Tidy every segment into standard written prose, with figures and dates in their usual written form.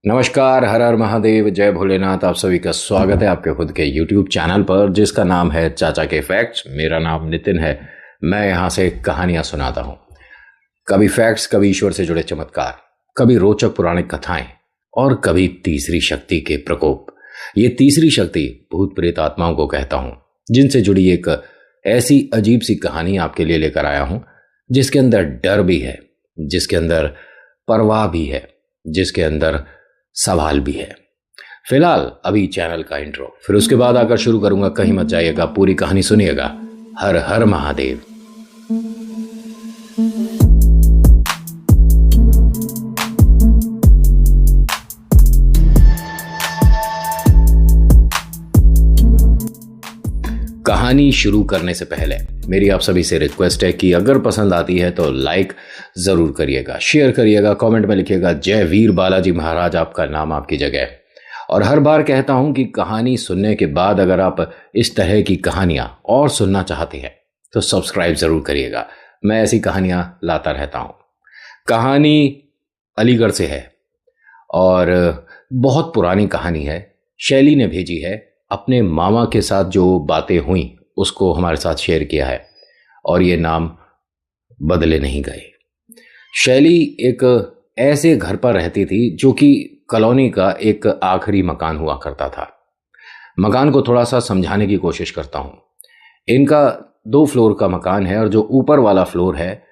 नमस्कार, हर हर महादेव, जय भोलेनाथ। आप सभी का स्वागत है आपके खुद के YouTube चैनल पर जिसका नाम है चाचा के फैक्ट्स। मेरा नाम नितिन है। मैं यहाँ से कहानियाँ सुनाता हूँ, कभी फैक्ट्स, कभी ईश्वर से जुड़े चमत्कार, कभी रोचक पुराणिक कथाएं और कभी तीसरी शक्ति के प्रकोप। ये तीसरी शक्ति भूत प्रेत आत्माओं को कहता हूँ, जिनसे जुड़ी एक ऐसी अजीब सी कहानी आपके लिए लेकर आया हूँ जिसके अंदर डर भी है, जिसके अंदर परवाह भी है, जिसके अंदर सवाल भी है। फिलहाल अभी चैनल का इंट्रो, फिर उसके बाद आकर शुरू करूंगा। कहीं मत जाइएगा, पूरी कहानी सुनिएगा। हर हर महादेव। कहानी शुरू करने से पहले मेरी आप सभी से रिक्वेस्ट है कि अगर पसंद आती है तो लाइक जरूर करिएगा, शेयर करिएगा, कमेंट में लिखिएगा जय वीर बालाजी महाराज, आपका नाम आपकी जगह। और हर बार कहता हूं कि कहानी सुनने के बाद अगर आप इस तरह की कहानियां और सुनना चाहते हैं तो सब्सक्राइब जरूर करिएगा। मैं ऐसी कहानियां लाता रहता हूं। कहानी अलीगढ़ से है और बहुत पुरानी कहानी है। शैली ने भेजी है, अपने मामा के साथ जो बातें हुई उसको हमारे साथ शेयर किया है और ये नाम बदले नहीं गए। शैली एक ऐसे घर पर रहती थी जो कि कॉलोनी का एक आखिरी मकान हुआ करता था। मकान को थोड़ा सा समझाने की कोशिश करता हूँ। इनका 2 फ्लोर का मकान है और जो ऊपर वाला फ्लोर है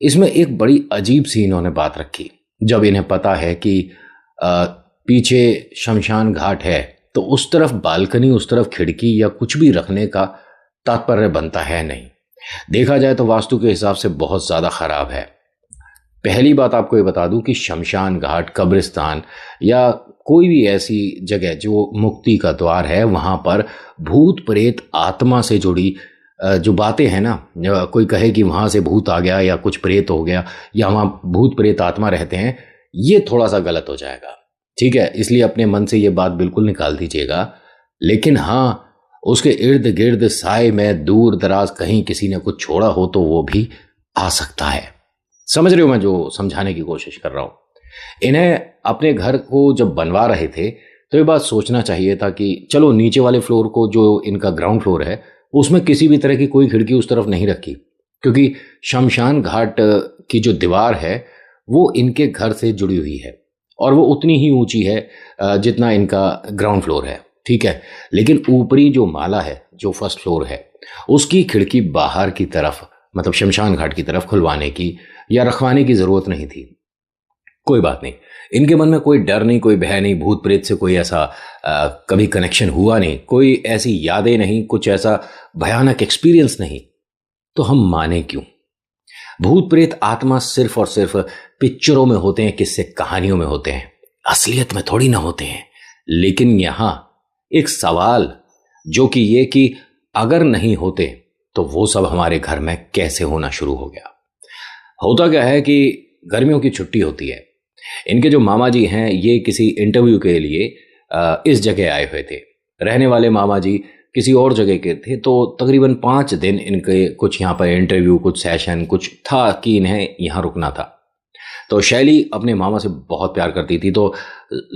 इसमें एक बड़ी अजीब सी इन्होंने बात रखी। जब इन्हें पता है कि पीछे शमशान घाट है तो उस तरफ बालकनी, उस तरफ खिड़की या कुछ भी रखने का तात्पर्य बनता है नहीं। देखा जाए तो वास्तु के हिसाब से बहुत ज़्यादा खराब है। पहली बात आपको ये बता दूं कि शमशान घाट, कब्रिस्तान या कोई भी ऐसी जगह जो मुक्ति का द्वार है, वहाँ पर भूत प्रेत आत्मा से जुड़ी जो बातें हैं ना, कोई कहे कि वहाँ से भूत आ गया या कुछ प्रेत हो गया या वहाँ भूत प्रेत आत्मा रहते हैं, ये थोड़ा सा गलत हो जाएगा। ठीक है, इसलिए अपने मन से ये बात बिल्कुल निकाल दीजिएगा। लेकिन हाँ, उसके इर्द गिर्द साए में दूर दराज कहीं किसी ने कुछ छोड़ा हो तो वो भी आ सकता है। समझ रहे हो मैं जो समझाने की कोशिश कर रहा हूं। इन्हें अपने घर को जब बनवा रहे थे तो ये बात सोचना चाहिए था कि चलो नीचे वाले फ्लोर को, जो इनका ग्राउंड फ्लोर है, उसमें किसी भी तरह की कोई खिड़की उस तरफ नहीं रखी, क्योंकि शमशान घाट की जो दीवार है वो इनके घर से जुड़ी हुई है और वो उतनी ही ऊंची है जितना इनका ग्राउंड फ्लोर है। ठीक है, लेकिन ऊपरी जो माला है, जो फर्स्ट फ्लोर है, उसकी खिड़की बाहर की तरफ, मतलब शमशान घाट की तरफ खुलवाने की या रखवाने की जरूरत नहीं थी। कोई बात नहीं, इनके मन में कोई डर नहीं, कोई भय नहीं, भूत प्रेत से कोई ऐसा कभी कनेक्शन हुआ नहीं, कोई ऐसी यादें नहीं, कुछ ऐसा भयानक एक्सपीरियंस नहीं। तो हम माने क्यों? भूत प्रेत आत्मा सिर्फ और सिर्फ पिक्चरों में होते हैं, किस्से कहानियों में होते हैं, असलियत में थोड़ी ना होते हैं। लेकिन यहां एक सवाल जो कि ये कि अगर नहीं होते तो वो सब हमारे घर में कैसे होना शुरू हो गया। होता क्या है कि गर्मियों की छुट्टी होती है। इनके जो मामा जी हैं ये किसी इंटरव्यू के लिए इस जगह आए हुए थे। रहने वाले मामा जी किसी और जगह के थे, तो तकरीबन 5 दिन इनके कुछ यहाँ पर इंटरव्यू, कुछ सेशन, कुछ था कि इन्हें यहाँ रुकना था। तो शैली अपने मामा से बहुत प्यार करती थी, तो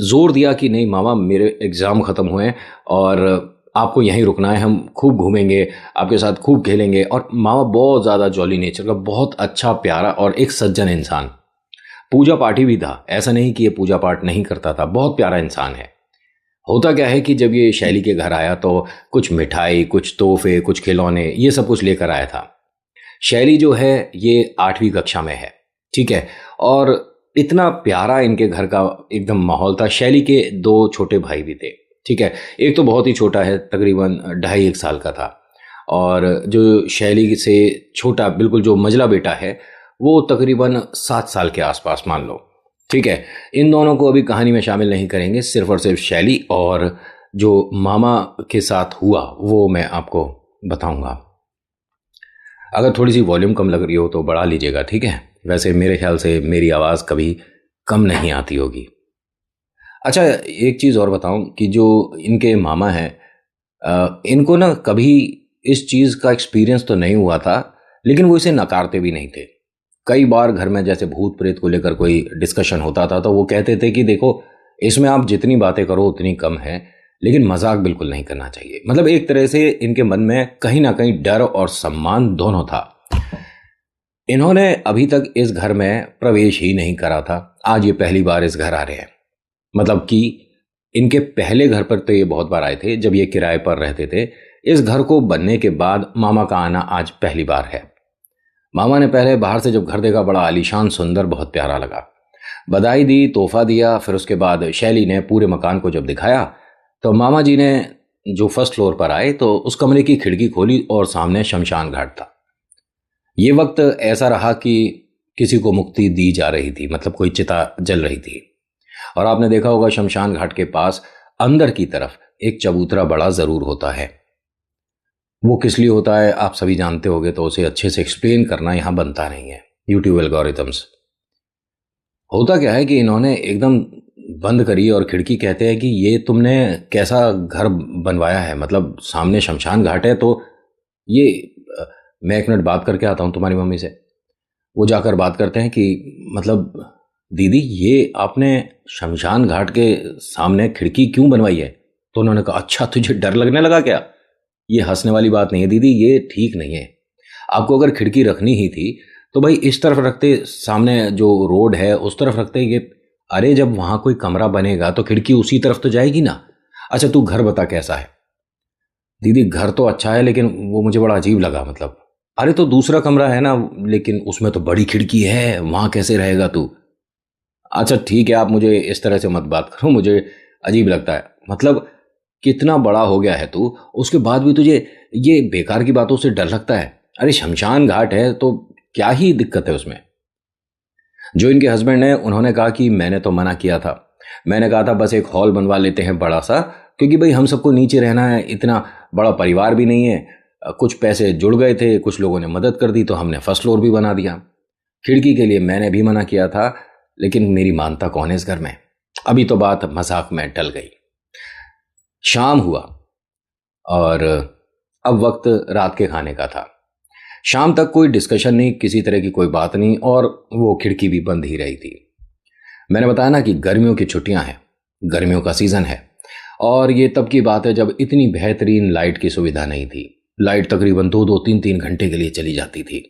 जोर दिया कि नहीं मामा, मेरे एग्ज़ाम ख़त्म हुए हैं और आपको यहीं रुकना है, हम खूब घूमेंगे, आपके साथ खूब खेलेंगे। और मामा बहुत ज़्यादा जॉली नेचर का, बहुत अच्छा, प्यारा और एक सज्जन इंसान। पूजा पाठी भी था, ऐसा नहीं कि ये पूजा पाठ नहीं करता था, बहुत प्यारा इंसान है। होता क्या है कि जब ये शैली के घर आया तो कुछ मिठाई, कुछ तोहफे, कुछ खिलौने, ये सब कुछ लेकर आया था। शैली जो है ये 8वीं कक्षा में है। ठीक है, और इतना प्यारा इनके घर का एकदम माहौल था। शैली के 2 छोटे भाई भी थे। ठीक है, एक तो बहुत ही छोटा है, तकरीबन 2.5-1 साल का था, और जो शैली से छोटा, बिल्कुल जो मझला बेटा है, वो तकरीबन 7 साल के आसपास मान लो। ठीक है, इन दोनों को अभी कहानी में शामिल नहीं करेंगे, सिर्फ और सिर्फ शैली और जो मामा के साथ हुआ वो मैं आपको बताऊंगा। अगर थोड़ी सी वॉल्यूम कम लग रही हो तो बढ़ा लीजिएगा। ठीक है, वैसे मेरे ख्याल से मेरी आवाज़ कभी कम नहीं आती होगी। अच्छा, एक चीज़ और बताऊं कि जो इनके मामा हैं, इनको ना कभी इस चीज़ का एक्सपीरियंस तो नहीं हुआ था, लेकिन वो इसे नकारते भी नहीं थे। कई बार घर में जैसे भूत प्रेत को लेकर कोई डिस्कशन होता था तो वो कहते थे कि देखो इसमें आप जितनी बातें करो उतनी कम है, लेकिन मजाक बिल्कुल नहीं करना चाहिए। मतलब एक तरह से इनके मन में कहीं ना कहीं डर और सम्मान दोनों था। इन्होंने अभी तक इस घर में प्रवेश ही नहीं करा था, आज ये पहली बार इस घर आ रहे हैं। मतलब कि इनके पहले घर पर तो ये बहुत बार आए थे जब ये किराए पर रहते थे। इस घर को बनने के बाद मामा का आना आज पहली बार है। मामा ने पहले बाहर से जब घर देखा, बड़ा आलीशान सुंदर, बहुत प्यारा लगा। बधाई दी, तोहफा दिया। फिर उसके बाद शैली ने पूरे मकान को जब दिखाया तो मामा जी ने जो फर्स्ट फ्लोर पर आए तो उस कमरे की खिड़की खोली और सामने शमशान घाट था। ये वक्त ऐसा रहा कि किसी को मुक्ति दी जा रही थी, मतलब कोई चिता जल रही थी। और आपने देखा होगा शमशान घाट के पास अंदर की तरफ एक चबूतरा बड़ा जरूर होता है। वो किस लिए होता है आप सभी जानते होंगे, तो उसे अच्छे से एक्सप्लेन करना यहां बनता नहीं है। YouTube algorithms. होता क्या है कि इन्होंने एकदम बंद करी और खिड़की कहते हैं कि ये तुमने कैसा घर बनवाया है, मतलब सामने शमशान घाट है। तो ये मैं एक मिनट बात करके आता हूँ तुम्हारी मम्मी से। वो जाकर बात करते हैं कि मतलब दीदी ये आपने शमशान घाट के सामने खिड़की क्यों बनवाई है? तो उन्होंने कहा अच्छा तुझे डर लगने लगा क्या? ये हंसने वाली बात नहीं है दीदी, ये ठीक नहीं है। आपको अगर खिड़की रखनी ही थी तो भाई इस तरफ रखते, सामने जो रोड है उस तरफ रखते। ये अरे जब वहां कोई कमरा बनेगा तो खिड़की उसी तरफ तो जाएगी ना। अच्छा तू घर बता कैसा है? दीदी घर तो अच्छा है लेकिन वो मुझे बड़ा अजीब लगा। मतलब अरे तो दूसरा कमरा है ना, लेकिन उसमें तो बड़ी खिड़की है, वहां कैसे रहेगा तू? अच्छा ठीक है, आप मुझे इस तरह से मत बात करो, मुझे अजीब लगता है। मतलब कितना बड़ा हो गया है तू, उसके बाद भी तुझे ये बेकार की बातों से डर लगता है? अरे शमशान घाट है तो क्या ही दिक्कत है उसमें? जो इनके हस्बैंड हैं उन्होंने कहा कि मैंने तो मना किया था। मैंने कहा था बस एक हॉल बनवा लेते हैं बड़ा सा, क्योंकि भाई हम सबको नीचे रहना है, इतना बड़ा परिवार भी नहीं है। कुछ पैसे जुड़ गए थे, कुछ लोगों ने मदद कर दी तो हमने फर्स्ट फ्लोर भी बना दिया। खिड़की के लिए मैंने भी मना किया था, लेकिन मेरी मानता कौन है इस घर में? अभी तो बात मजाक में टल गई। शाम हुआ और अब वक्त रात के खाने का था। शाम तक कोई डिस्कशन नहीं, किसी तरह की कोई बात नहीं, और वो खिड़की भी बंद ही रही थी। मैंने बताया ना कि गर्मियों की छुट्टियां हैं, गर्मियों का सीजन है, और ये तब की बात है जब इतनी बेहतरीन लाइट की सुविधा नहीं थी। लाइट तकरीबन 2-2, 3-3 घंटे के लिए चली जाती थी।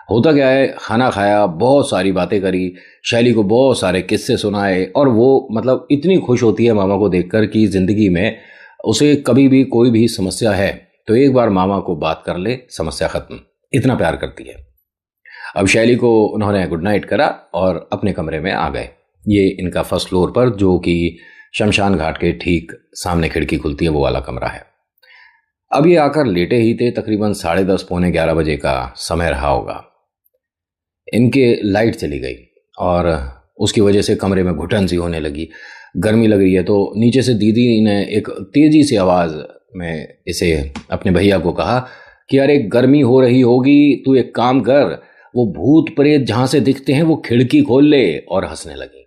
होता क्या है, खाना खाया, बहुत सारी बातें करी, शैली को बहुत सारे किस्से सुनाए, और वो मतलब इतनी खुश होती है मामा को देखकर कि जिंदगी में उसे कभी भी कोई भी समस्या है तो एक बार मामा को बात कर ले, समस्या खत्म, इतना प्यार करती है। अब शैली को उन्होंने गुड नाइट करा और अपने कमरे में आ गए। ये इनका फर्स्ट फ्लोर पर, जो कि शमशान घाट के ठीक सामने खिड़की खुलती है, वो वाला कमरा है। अब ये आकर लेटे ही थे, तकरीबन 10:30 पौने 11 बजे का समय रहा होगा। इनके लाइट चली गई और उसकी वजह से कमरे में घुटन सी होने लगी, गर्मी लग रही है। तो नीचे से दीदी ने एक तेजी से आवाज़ में इसे अपने भैया को कहा कि अरे गर्मी हो रही होगी, तू एक काम कर, वो भूत प्रेत जहां से दिखते हैं वो खिड़की खोल ले। और हंसने लगी।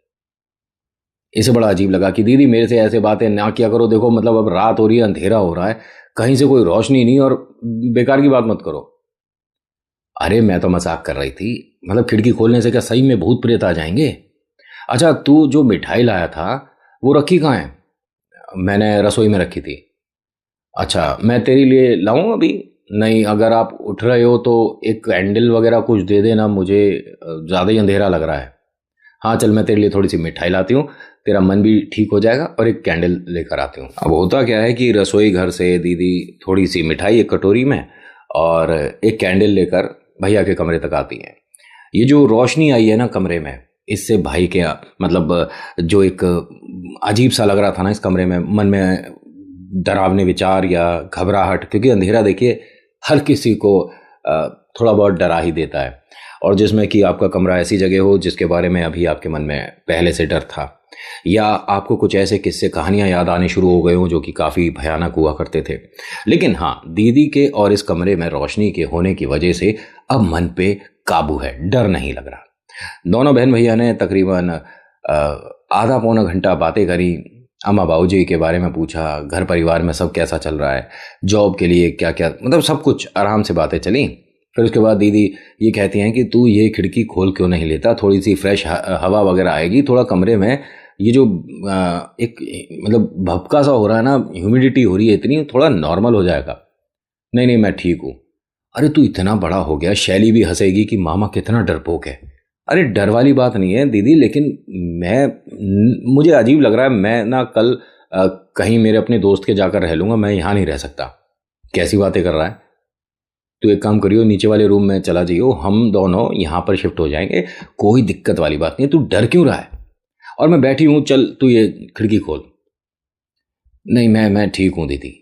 इसे बड़ा अजीब लगा कि दीदी मेरे से ऐसे बातें ना किया करो, देखो मतलब अब रात हो रही है, अंधेरा हो रहा है, कहीं से कोई रोशनी नहीं, और बेकार की बात मत करो। अरे मैं तो मजाक कर रही थी, मतलब खिड़की खोलने से क्या सही में भूत प्रेत आ जाएंगे? अच्छा तू जो मिठाई लाया था वो रखी कहाँ है? मैंने रसोई में रखी थी। अच्छा मैं तेरे लिए लाऊं अभी? नहीं, अगर आप उठ रहे हो तो एक कैंडल वगैरह कुछ दे देना, मुझे ज़्यादा ही अंधेरा लग रहा है। हाँ चल, मैं तेरे लिए थोड़ी सी मिठाई लाती हूँ, तेरा मन भी ठीक हो जाएगा, और एक कैंडल लेकर आती हूँ। अब होता क्या है कि रसोई घर से दीदी थोड़ी सी मिठाई एक कटोरी में और एक कैंडल लेकर भैया के कमरे तक आती हैं। ये जो रोशनी आई है ना कमरे में, इससे भाई के मतलब जो एक अजीब सा लग रहा था ना इस कमरे में, मन में डरावने विचार या घबराहट, क्योंकि अंधेरा देखिए हर किसी को थोड़ा बहुत डरा ही देता है, और जिसमें कि आपका कमरा ऐसी जगह हो जिसके बारे में अभी आपके मन में पहले से डर था, या आपको कुछ ऐसे किस्से कहानियां याद आने शुरू हो गए हो जो कि काफ़ी भयानक हुआ करते थे। लेकिन हाँ, दीदी के और इस कमरे में रोशनी के होने की वजह से अब मन पे काबू है, डर नहीं लग रहा। दोनों बहन भैया ने तकरीबन आधा पौना घंटा बातें करी, अम्मा बाबूजी के बारे में पूछा, घर परिवार में सब कैसा चल रहा है, जॉब के लिए क्या क्या, मतलब सब कुछ आराम से बातें चली। फिर उसके बाद दीदी ये कहती हैं कि तू ये खिड़की खोल क्यों नहीं लेता, थोड़ी सी फ्रेश हवा वगैरह आएगी, थोड़ा कमरे में ये जो एक मतलब भपका सा हो रहा है ना, ह्यूमिडिटी हो रही है इतनी, थोड़ा नॉर्मल हो जाएगा। नहीं नहीं मैं ठीक हूँ। अरे तू इतना बड़ा हो गया, शैली भी हंसेगी कि मामा कितना डरपोक है। अरे डर वाली बात नहीं है दीदी, लेकिन मुझे अजीब लग रहा है, मैं ना कल कहीं मेरे अपने दोस्त के जाकर रह लूँगा, मैं यहाँ नहीं रह सकता। कैसी बातें कर रहा है? तो एक काम करियो, नीचे वाले रूम में चला जाइयो, हम दोनों यहाँ पर शिफ्ट हो जाएंगे, कोई दिक्कत वाली बात नहीं है। तू डर क्यों रहा है? और मैं बैठी हूँ, चल तू ये खिड़की खोल। नहीं मैं ठीक हूँ दीदी।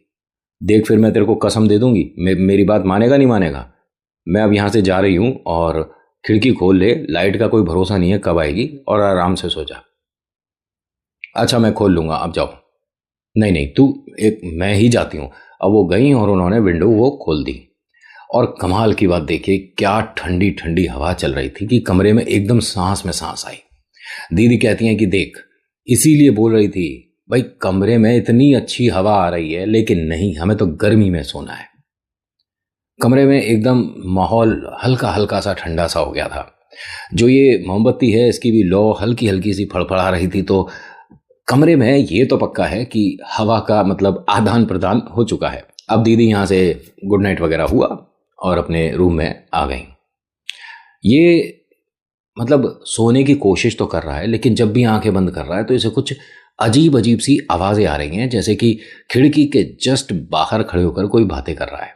देख फिर मैं तेरे को कसम दे दूंगी, मेरी बात मानेगा नहीं मानेगा? मैं अब यहाँ से जा रही हूँ और खिड़की खोल ले, लाइट का कोई भरोसा नहीं है कब आएगी, और आराम से सो जा। अच्छा मैं खोल लूँगा, अब जाओ। नहीं नहीं तू एक, मैं ही जाती हूँ। अब वो गई और उन्होंने विंडो वो खोल दी। और कमाल की बात देखिए, क्या ठंडी ठंडी हवा चल रही थी कि कमरे में एकदम सांस में सांस आई। दीदी कहती हैं कि देख, इसीलिए बोल रही थी भाई कमरे में इतनी अच्छी हवा आ रही है, लेकिन नहीं, हमें तो गर्मी में सोना है। कमरे में एकदम माहौल हल्का हल्का सा ठंडा सा हो गया था। जो ये मोमबत्ती है इसकी भी लौ हल्की हल्की सी फड़फड़ा रही थी, तो कमरे में ये तो पक्का है कि हवा का मतलब आदान प्रदान हो चुका है। अब दीदी यहाँ से गुड नाइट वगैरह हुआ और अपने रूम में आ गई। ये मतलब सोने की कोशिश तो कर रहा है, लेकिन जब भी आंखें बंद कर रहा है तो इसे कुछ अजीब अजीब सी आवाजें आ रही हैं, जैसे कि खिड़की के जस्ट बाहर खड़े होकर कोई बातें कर रहा है।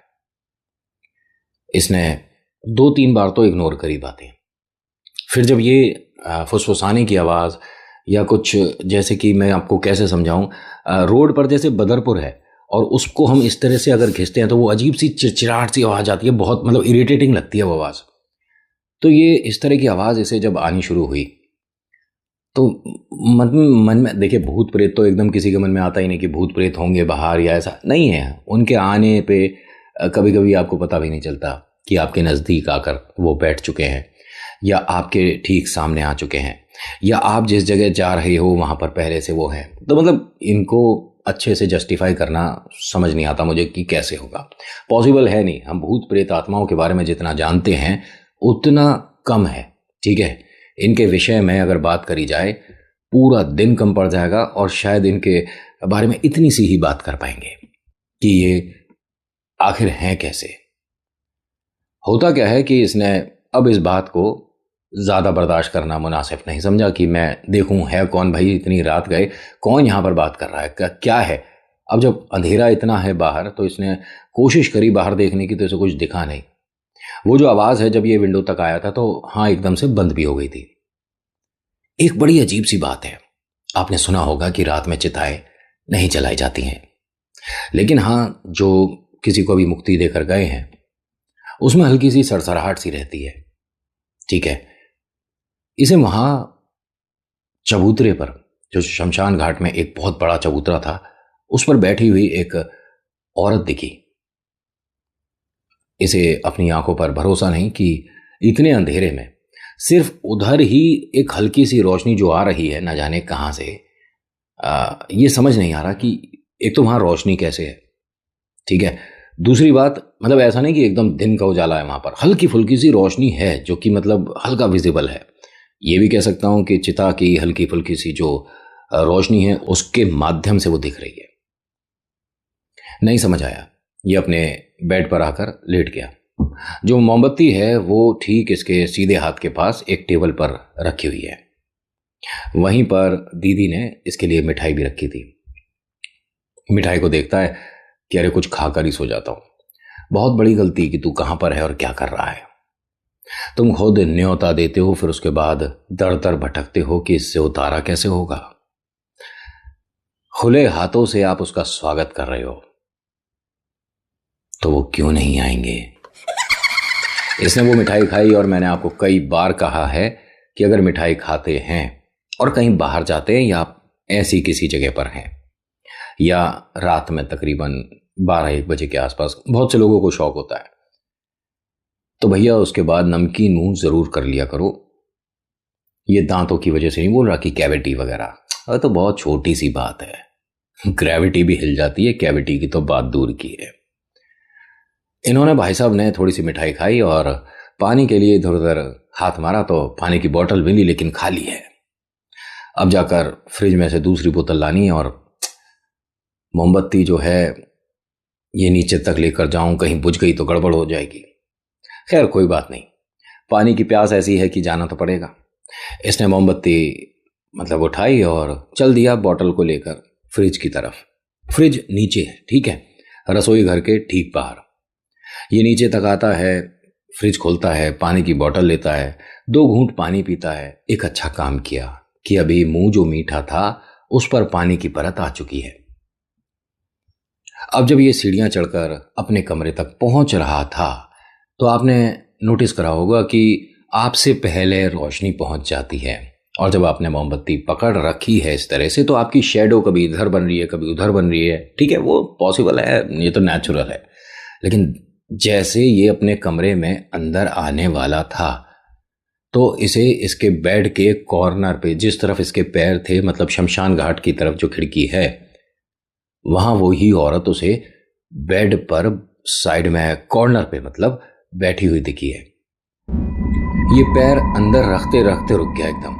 इसने 2-3 बार तो इग्नोर करी बातें। फिर जब ये फुसफुसाने की आवाज़ या कुछ, जैसे कि मैं आपको कैसे समझाऊं, रोड पर जैसे बदरपुर है और उसको हम इस तरह से अगर खींचते हैं तो वो अजीब सी चिड़चिड़ाहट सी आवाज़ आती है, बहुत मतलब इरिटेटिंग लगती है वो आवाज़। तो ये इस तरह की आवाज़ इसे जब आनी शुरू हुई तो मन में देखिए, भूत प्रेत तो एकदम किसी के मन में आता ही नहीं कि भूत प्रेत होंगे बाहर या ऐसा नहीं है। उनके आने पे कभी कभी आपको पता भी नहीं चलता कि आपके नज़दीक आकर वो बैठ चुके हैं या आपके ठीक सामने आ चुके हैं, या आप जिस जगह जा रहे हो वहाँ पर पहले से वो हैं। तो मतलब इनको अच्छे से जस्टिफाई करना समझ नहीं आता मुझे कि कैसे होगा, पॉसिबल है नहीं। हम भूत प्रेत आत्माओं के बारे में जितना जानते हैं उतना कम है, ठीक है। इनके विषय में अगर बात करी जाए पूरा दिन कम पड़ जाएगा, और शायद इनके बारे में इतनी सी ही बात कर पाएंगे कि ये आखिर हैं कैसे। होता क्या है कि इसने अब इस बात को ज़्यादा बर्दाश्त करना मुनासिब नहीं समझा कि मैं देखूं है कौन भाई, इतनी रात गए, कौन यहाँ पर बात कर रहा है, क्या है। अब जब अंधेरा इतना है बाहर तो इसने कोशिश करी बाहर देखने की, तो इसे कुछ दिखा नहीं। वो जो आवाज़ है जब ये विंडो तक आया था तो हाँ एकदम से बंद भी हो गई थी। एक बड़ी अजीब सी बात है, आपने सुना होगा कि रात में चिताएं नहीं जलाई जाती हैं, लेकिन हाँ जो किसी को भी मुक्ति देकर गए हैं उसमें हल्की सी सरसराहट सी रहती है, ठीक है। इसे वहां चबूतरे पर, जो शमशान घाट में एक बहुत बड़ा चबूतरा था, उस पर बैठी हुई एक औरत दिखी। इसे अपनी आंखों पर भरोसा नहीं कि इतने अंधेरे में सिर्फ उधर ही एक हल्की सी रोशनी जो आ रही है न जाने कहां से, ये समझ नहीं आ रहा कि एक तो वहां रोशनी कैसे है, ठीक है। दूसरी बात, मतलब ऐसा नहीं कि एकदम दिन का उजाला है, वहां पर हल्की फुल्की सी रोशनी है जो कि मतलब हल्का विजिबल है। ये भी कह सकता हूं कि चिता की हल्की फुल्की सी जो रोशनी है उसके माध्यम से वो दिख रही है। नहीं समझ आया, ये अपने बेड पर आकर लेट गया। जो मोमबत्ती है वो ठीक इसके सीधे हाथ के पास एक टेबल पर रखी हुई है। वहीं पर दीदी ने इसके लिए मिठाई भी रखी थी। मिठाई को देखता है कि अरे कुछ खाकर ही सो जाता हूं। बहुत बड़ी गलती कि तू कहां पर है और क्या कर रहा है। तुम खुद न्योता देते हो, फिर उसके बाद दर दर भटकते हो कि इससे उतारा कैसे होगा। खुले हाथों से आप उसका स्वागत कर रहे हो तो वो क्यों नहीं आएंगे। इसने वो मिठाई खाई, और मैंने आपको कई बार कहा है कि अगर मिठाई खाते हैं और कहीं बाहर जाते हैं या ऐसी किसी जगह पर हैं या रात में तकरीबन 12-1 बजे के आसपास, बहुत से लोगों को शौक होता है, तो भैया उसके बाद नमकीन मुंह जरूर कर लिया करो। ये दांतों की वजह से नहीं बोल रहा कि कैविटी वगैरह, अरे तो बहुत छोटी सी बात है, ग्रेविटी भी हिल जाती है, कैविटी की तो बात दूर की है। इन्होंने, भाई साहब ने थोड़ी सी मिठाई खाई और पानी के लिए इधर उधर हाथ मारा तो पानी की बोतल मिली, लेकिन खाली है। अब जाकर फ्रिज में से दूसरी बोतल लानी और मोमबत्ती जो है ये नीचे तक लेकर जाऊं, कहीं बुझ गई तो गड़बड़ हो जाएगी। खैर कोई बात नहीं, पानी की प्यास ऐसी है कि जाना तो पड़ेगा। इसने मोमबत्ती उठाई और चल दिया बॉटल को लेकर फ्रिज की तरफ। फ्रिज नीचे है, ठीक है, रसोई घर के ठीक बाहर। ये नीचे तक आता है, फ्रिज खोलता है, पानी की बोतल लेता है, 2 घूंट पानी पीता है। एक अच्छा काम किया कि अभी मुंह जो मीठा था उस पर पानी की परत आ चुकी है। अब जब ये सीढ़ियां चढ़कर अपने कमरे तक पहुंच रहा था तो आपने नोटिस करा होगा कि आपसे पहले रोशनी पहुंच जाती है, और जब आपने मोमबत्ती पकड़ रखी है इस तरह से तो आपकी शेडो कभी इधर बन रही है कभी उधर बन रही है। ठीक है, वो पॉसिबल है, ये तो नेचुरल है। लेकिन जैसे ये अपने कमरे में अंदर आने वाला था तो इसे इसके बेड के कॉर्नर पे, जिस तरफ इसके पैर थे, शमशान घाट की तरफ जो खिड़की है, वहां वो ही औरत उसे बेड पर साइड में कॉर्नर पे बैठी हुई दिखी है। ये पैर अंदर रखते रखते रुक गया एकदम,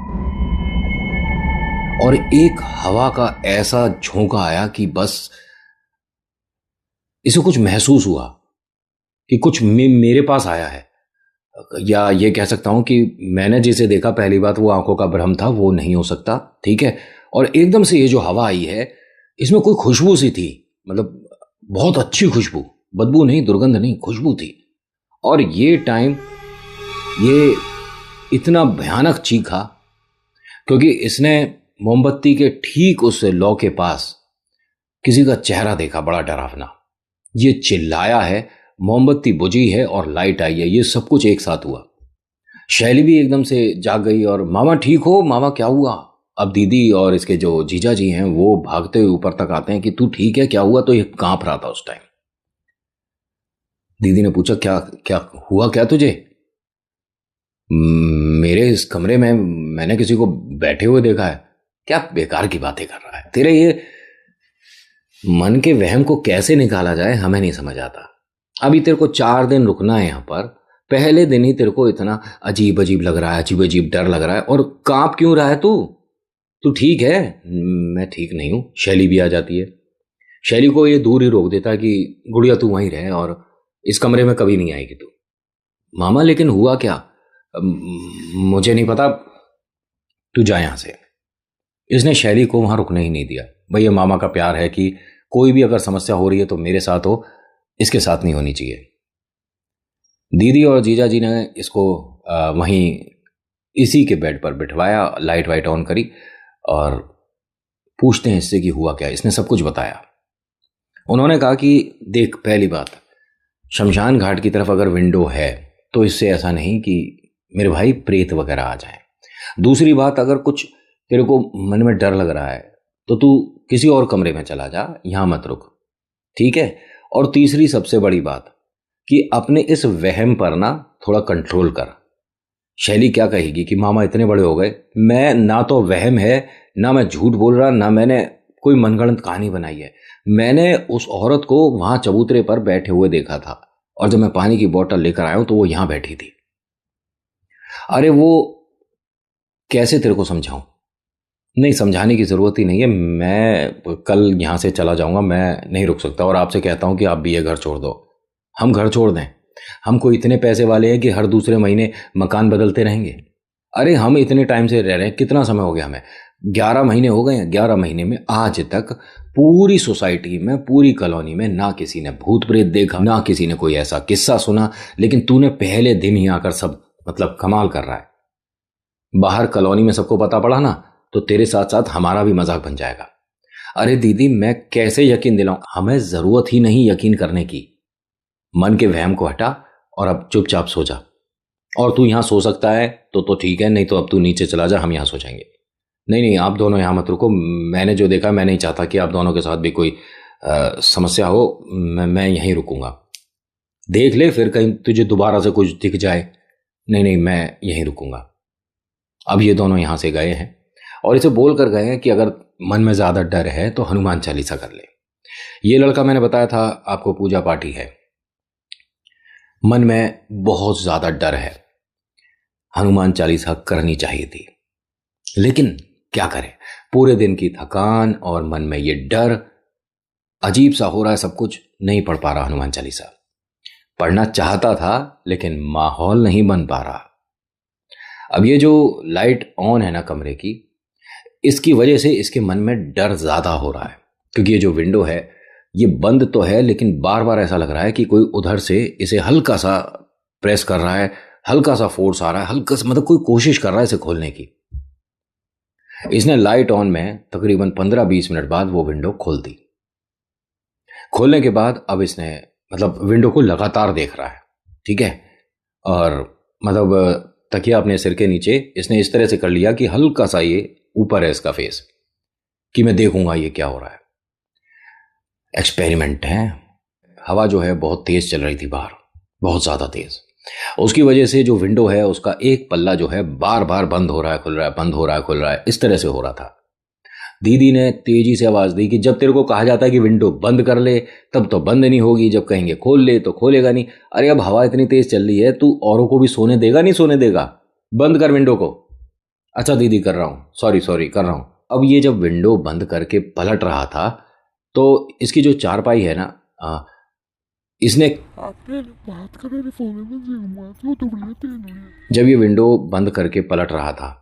और एक हवा का ऐसा झोंका आया कि बस इसे कुछ महसूस हुआ कि कुछ मेरे पास आया है, या ये कह सकता हूं कि मैंने जिसे देखा पहली बात वो आंखों का भ्रम था, वो नहीं हो सकता। ठीक है, और एकदम से ये जो हवा आई है इसमें कोई खुशबू सी थी, बहुत अच्छी खुशबू, बदबू नहीं, दुर्गंध नहीं, खुशबू थी। और ये टाइम ये इतना भयानक चीखा क्योंकि इसने मोमबत्ती के ठीक उस लौ के पास किसी का चेहरा देखा, बड़ा डरावना। ये चिल्लाया है, मोमबत्ती बुझी है और लाइट आई है, ये सब कुछ एक साथ हुआ। शैली भी एकदम से जाग गई और मामा ठीक हो, मामा क्या हुआ? अब दीदी और इसके जो जीजा जी हैं वो भागते हुए ऊपर तक आते हैं कि तू ठीक है, क्या हुआ? तो ये कांप रहा था उस टाइम। दीदी ने पूछा क्या क्या हुआ, क्या तुझे? मेरे इस कमरे में मैंने किसी को बैठे हुए देखा है। क्या बेकार की बातें कर रहा है, तेरे ये मन के वहम को कैसे निकाला जाए हमें नहीं समझ आता। अभी तेरे को 4 दिन रुकना है यहां पर, पहले दिन ही तेरे को इतना अजीब अजीब लग रहा है, अजीब अजीब डर लग रहा है, और कांप क्यों रहा है तू ठीक है? मैं ठीक नहीं हूं। शैली भी आ जाती है। शैली को ये दूर ही रोक देता है कि गुड़िया तू वहीं रहे और इस कमरे में कभी नहीं आएगी तू। मामा लेकिन हुआ क्या? मुझे नहीं पता, तू जा यहां से। इसने शैली को वहां रुकने ही नहीं दिया। भाई ये मामा का प्यार है कि कोई भी अगर समस्या हो रही है तो मेरे साथ हो, इसके साथ नहीं होनी चाहिए। दीदी और जीजा जी ने इसको वहीं इसी के बेड पर बिठवाया, लाइट वाइट ऑन करी और पूछते हैं इससे कि हुआ क्या। इसने सब कुछ बताया। उन्होंने कहा कि देख, पहली बात, शमशान घाट की तरफ अगर विंडो है तो इससे ऐसा नहीं कि मेरे भाई प्रेत वगैरह आ जाए। दूसरी बात, अगर कुछ तेरे को मन में डर लग रहा है तो तू किसी और कमरे में चला जा, यहां मत रुक, ठीक है? और तीसरी सबसे बड़ी बात कि अपने इस वहम पर ना थोड़ा कंट्रोल कर। शैली क्या कहेगी कि मामा इतने बड़े हो गए, मैं ना तो वहम है, ना मैं झूठ बोल रहा, ना मैंने कोई मनगढ़ंत कहानी बनाई है। मैंने उस औरत को वहां चबूतरे पर बैठे हुए देखा था, और जब मैं पानी की बोतल लेकर आया हूं तो वो यहां बैठी थी। अरे वो कैसे तेरे को समझाऊं? नहीं, समझाने की जरूरत ही नहीं है, मैं कल यहां से चला जाऊंगा, मैं नहीं रुक सकता। और आपसे कहता हूं कि आप भी ये घर छोड़ दो। हम घर छोड़ दें? हम कोई इतने पैसे वाले हैं कि हर दूसरे महीने मकान बदलते रहेंगे? अरे हम इतने टाइम से रह रहे हैं, कितना समय हो गया हमें? 11 महीने हो गए हैं। 11 महीने में आज तक पूरी सोसाइटी में, पूरी कॉलोनी में ना किसी ने भूत प्रेत देखा, ना किसी ने कोई ऐसा किस्सा सुना। लेकिन तूने पहले दिन ही आकर सब कमाल कर रहा है। बाहर कॉलोनी में सबको पता पड़ा ना तो तेरे साथ साथ हमारा भी मजाक बन जाएगा। अरे दीदी, मैं कैसे यकीन दिलाऊं? हमें जरूरत ही नहीं यकीन करने की। मन के वहम को हटा और अब चुपचाप सो जा। और तू यहां सो सकता है तो ठीक है, नहीं तो अब तू नीचे चला जा, हम यहां सो जाएंगे। नहीं नहीं, आप दोनों यहां मत रुको। मैंने जो देखा, मैं नहीं चाहता कि आप दोनों के साथ भी कोई समस्या हो। मैं यहीं रुकूंगा। देख ले, फिर कहीं तुझे दोबारा से कुछ दिख जाए। नहीं नहीं, मैं यहीं रुकूंगा। अब ये दोनों यहां से गए हैं और इसे बोल कर गए हैं कि अगर मन में ज्यादा डर है तो हनुमान चालीसा कर ले। ये लड़का मैंने बताया था आपको पूजा पाठी है, मन में बहुत ज्यादा डर है, हनुमान चालीसा करनी चाहिए थी। लेकिन क्या करें, पूरे दिन की थकान और मन में ये डर, अजीब सा हो रहा है सब कुछ, नहीं पढ़ पा रहा हनुमान चालीसा। पढ़ना चाहता था लेकिन माहौल नहीं बन पा रहा। अब ये जो लाइट ऑन है ना कमरे की, इसकी वजह से इसके मन में डर ज्यादा हो रहा है, क्योंकि ये जो विंडो है ये बंद तो है लेकिन बार बार ऐसा लग रहा है कि कोई उधर से इसे हल्का सा प्रेस कर रहा है, हल्का सा फोर्स आ रहा है, हल्का सा, मतलब कोई कोशिश कर रहा है इसे खोलने की। इसने लाइट ऑन में तकरीबन 15-20 मिनट बाद वो विंडो खोल दी। खोलने के बाद अब इसने मतलब विंडो को लगातार देख रहा है, ठीक है, और मतलब तकिया अपने सिर के नीचे इसने इस तरह से कर लिया कि हल्का सा ये ऊपर है इसका फेस, कि मैं देखूंगा ये क्या हो रहा है। एक्सपेरिमेंट है। हवा जो है बहुत तेज चल रही थी बाहर, बहुत ज्यादा तेज। उसकी वजह से जो विंडो है उसका एक पल्ला जो है बार बार बंद हो रहा है, खुल रहा है, बंद हो रहा है, खुल रहा है, इस तरह से हो रहा था। दीदी ने तेजी से आवाज दी कि जब तेरे को कहा जाता है कि विंडो बंद कर ले तब तो बंद नहीं होगी, जब कहेंगे खोल ले तो खोलेगा नहीं। अरे अब हवा इतनी तेज चल रही है, तू औरों को भी सोने देगा नहीं सोने देगा? बंद कर विंडो को। अच्छा दीदी कर रहा हूं, सॉरी सॉरी कर रहा हूं। अब ये जब विंडो बंद करके पलट रहा था तो इसकी जो चारपाई है ना, इसने जब ये विंडो बंद करके पलट रहा था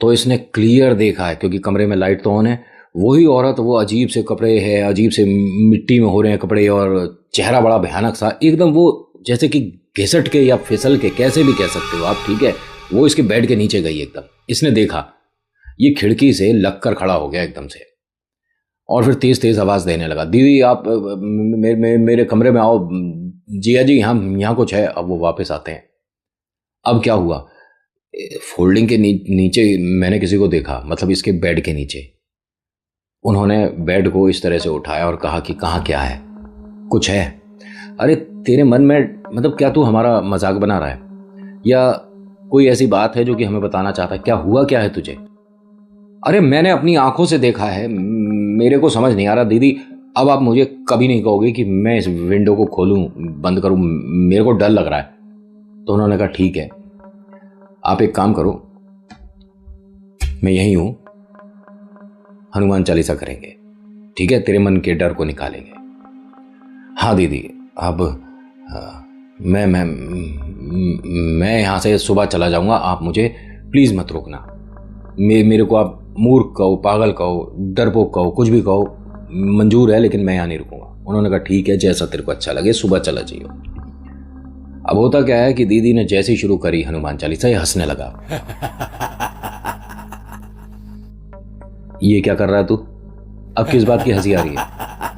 तो इसने क्लियर देखा है, क्योंकि कमरे में लाइट तो ऑन है, वही औरत, वो अजीब से कपड़े है, अजीब से मिट्टी में हो रहे हैं कपड़े, और चेहरा बड़ा भयानक सा एकदम, वो जैसे कि घिसट के या फिसल के, कैसे भी कह सकते हो आप, ठीक है, वो इसके बेड के नीचे गई एकदम। इसने देखा, ये खिड़की से लग कर खड़ा हो गया एकदम से, और फिर तेज तेज आवाज देने लगा, दीदी आप मेरे कमरे में आओ, जिया जी यहाँ कुछ है। अब वो वापस आते हैं। अब क्या हुआ, फोल्डिंग के नीचे मैंने किसी को देखा, मतलब इसके बेड के नीचे। उन्होंने बेड को इस तरह से उठाया और कहा कि कहाँ क्या है, कुछ है? अरे तेरे मन में, मतलब क्या तू हमारा मजाक बना रहा है, या कोई ऐसी बात है जो कि हमें बताना चाहता है? क्या हुआ, क्या है तुझे? अरे मैंने अपनी आंखों से देखा है, मेरे को समझ नहीं आ रहा दीदी। अब आप मुझे कभी नहीं कहोगे कि मैं इस विंडो को खोलूं, बंद करूं, मेरे को डर लग रहा है। तो उन्होंने कहा ठीक है, आप एक काम करो, मैं यहीं हूं, हनुमान चालीसा करेंगे, ठीक है, तेरे मन के डर को निकालेंगे। हाँ दीदी, अब मैं यहां से सुबह चला जाऊंगा, आप मुझे प्लीज मत रोकना। मेरे को आप मूर्ख कहो, पागल कहो, डरपोक कहो, कुछ भी कहो, मंजूर है, लेकिन मैं यहां नहीं रुकूंगा। उन्होंने कहा ठीक है, जैसा तेरे को अच्छा लगे, सुबह चला जाइए। अब होता क्या है कि दीदी ने जैसे ही शुरू करी हनुमान चालीसा, ये हंसने लगा। ये क्या कर रहा है तू, अब किस बात की हंसी आ रही है?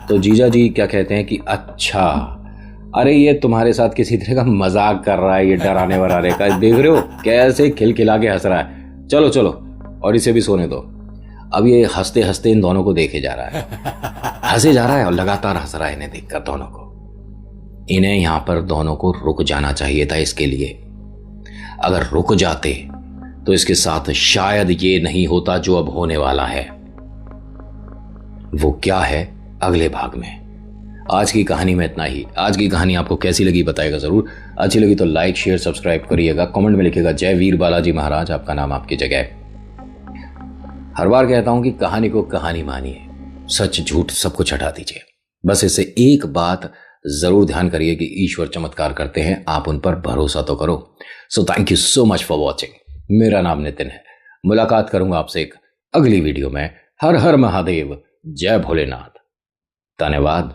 तो जीजा जी क्या कहते हैं कि अच्छा, अरे ये तुम्हारे साथ किसी तरह का मजाक कर रहा है, ये डराने वराने का, देख रहे हो कैसे खिलखिला के हंस रहा है, चलो चलो और इसे भी सोने दो। अब ये हंसते हंसते इन दोनों को देखे जा रहा है, हंसे जा रहा है और लगातार हंस रहा है इन्हें देखकर दोनों को। इन्हें यहां पर दोनों को रुक जाना चाहिए था इसके लिए। अगर रुक जाते तो इसके साथ शायद ये नहीं होता जो अब होने वाला है। वो क्या है, अगले भाग में। आज की कहानी में इतना ही। आज की कहानी आपको कैसी लगी बताइएगा जरूर। अच्छी लगी तो लाइक शेयर सब्सक्राइब करिएगा, कमेंट में लिखिएगा जय वीर बालाजी महाराज, आपका नाम आपकी जगह। हर बार कहता हूं कि कहानी को कहानी मानिए, सच झूठ सब कुछ हटा दीजिए। बस इससे एक बात जरूर ध्यान करिए कि ईश्वर चमत्कार करते हैं, आप उन पर भरोसा तो करो। So thank you so much for watching. मेरा नाम नितिन है। मुलाकात करूंगा आपसे एक अगली वीडियो में। हर हर महादेव, जय भोलेनाथ, धन्यवाद।